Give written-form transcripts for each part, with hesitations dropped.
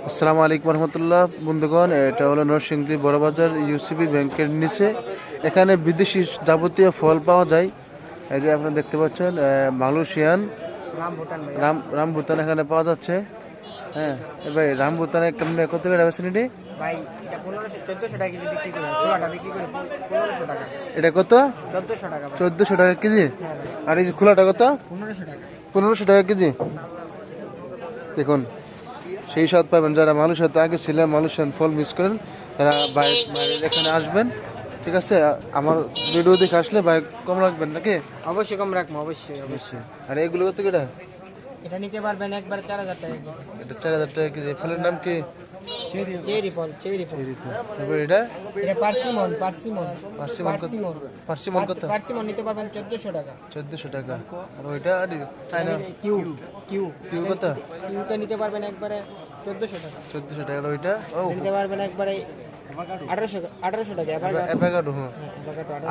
আসসালামু আলাইকুম রহমতুল্লাহ বন্ধুগণ, এটা হলো নরসিংদী বড়বাজার ইউসিবি ব্যাংকের নিচে। এখানে বিদেশি যাবতীয় ফল পাওয়া যায়। এই যে আপনারা দেখতে পাচ্ছেন মালয়েশিয়ান রামবুতান এখানে পাওয়া যাচ্ছে। হ্যাঁ ভাই, রামবুতানে কেমনে কত করে বেছেন এটি? ভাই এটা 1400 টাকা কেজি বিক্রি করে, খোলাটা বিক্রি করে 1500 টাকা। এটা কত? 1400 টাকা ভাই। 1400 টাকা কেজি। হ্যাঁ ভাই, আর এই যে খোলাটা কত? 1500 টাকা। 1500 টাকা কেজি। দেখুন, সেই স্বাদ পাবেন যারা মালয়েশিয়াতে আগে ছিলেন, মালয়েশিয়ান ফল মিস করেন, তারা বাইরের এখানে আসবেন। ঠিক আছে, আমার ভিডিও দেখে আসলে বাইক কম রাখবেন নাকি? অবশ্যই কম রাখবো, অবশ্যই অবশ্যই। আর এগুলো কত কেটা? এটা নিতে পারবেন একবার 4000 টাকা কেজি। এটা 4000 টাকা কেজি। ফলের নাম কি? চেরি ফল, চেরি ফল। তারপর এটা এটা পার্সিমন, পার্সিমন। পার্সিমন কত? পার্সিমন কত? পার্সিমন নিতে পারবেন 1400 টাকা। 1400 টাকা। আর ওইটা চাইনা কিউ, কিউ কত? কিউটা নিতে পারবেন একবারে 1400 টাকা। 1400 টাকা। আর ওইটা নিতে পারবেন একবারে 1800 টাকা। অ্যাভোকাডো। হ্যাঁ,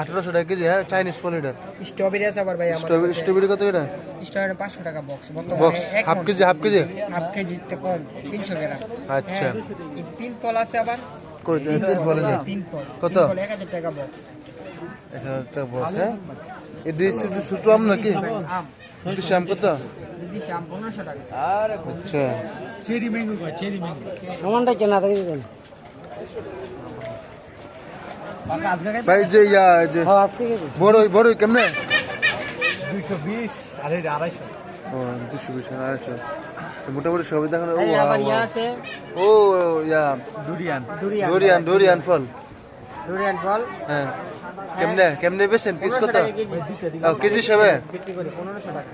1800 টাকা কেজি। হ্যাঁ, চাইনিজ ফল এটা। স্ট্রবেরি আছে আবার ভাই আমার। স্ট্রবেরি কত এটা? স্ট্রবেরি 500 টাকা box. Box half KG. Half কেজিতে কম 300 গ্রাম। আচ্ছা, পিন ফল আছে আবার। কই তিন ফল আছে? পিন ফল কত? 1000 টাকা বক্স। 1000 টাকা বক্স। হ্যাঁ, এই দুই ছোট আম নাকি? আম দুই আম কত? দিদি আম 1500 টাকা। আচ্ছা, চেরি ম্যাঙ্গো কয়, চেরি ম্যাঙ্গো আমারটা কেনা থেকে দেন ভাই যে যে আজকে বড়ই কেমনে? 220 আর এটা 250। ও 220 250। মোটামুটি সবই দেখানো। এই আবার ইয়া আছে ও ইয়া ডুরিয়ান ডুরিয়ান ফল। ডুরিয়ান ফল। হ্যাঁ, কেমনে বেচেন? পিস 1500 কত? টাকা কেজি। কেজি হিসাবে বিক্রি করে 1500 টাকা।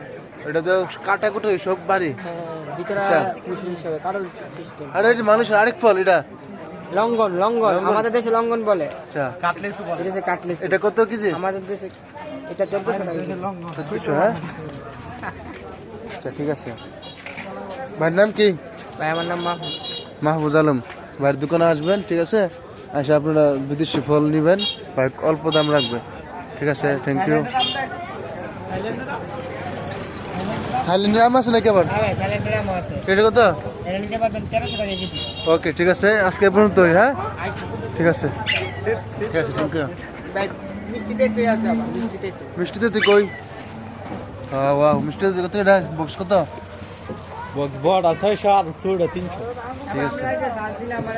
এটা তো কাটা কুটো সব বাড়ি। হ্যাঁ, ভিতরে আচ্ছা। কুশি হিসেবে কারণ সিস্টেম। আর এই যে মানুষের আরেক ফল এটা। লঙ্ঘন, লঙ্ঘন আমাদের দেশে লঙ্ঘন বলে। আচ্ছা, কাটলেস বলে। এটা কাটলেস। এটা কত কেজি? আমাদের দেশে এটা 1400 টাকা কেজি। 1400। হ্যাঁ, আচ্ছা ঠিক আছে। ভাইয়ের নাম কি? ভাই আমার নাম মাহফুজ। মাহফুজ আলম। ভাইয়ের দোকানে আসবেন, ঠিক আছে? এসে আপনারা বিদেশি ফল নেবেন, ভাই অল্প দাম রাখবে। ঠিক আছে, থ্যাংক ইউ। থাইল্যান্ডের আম আছে নাকি আবার? হ্যাঁ ভাই, থাইল্যান্ডের আম আছে। এটা কত? এটা নিতে পারবেন 1300 টাকা কেজি। ওকে, ঠিক আছে, আজকে পর্যন্তই। হ্যাঁ, আইসি। ঠিক আছে, থ্যাংক ইউ। ভাই মিষ্টি তেঁতুল আছে আবার, মিষ্টি তেঁতুল। মিষ্টিতে তুই কই? ওয়াও, মিষ্টিতে কত এটা? বক্স কত? বক্স বড় 600 আর ছোট 300। ঠিক আছে। আমরা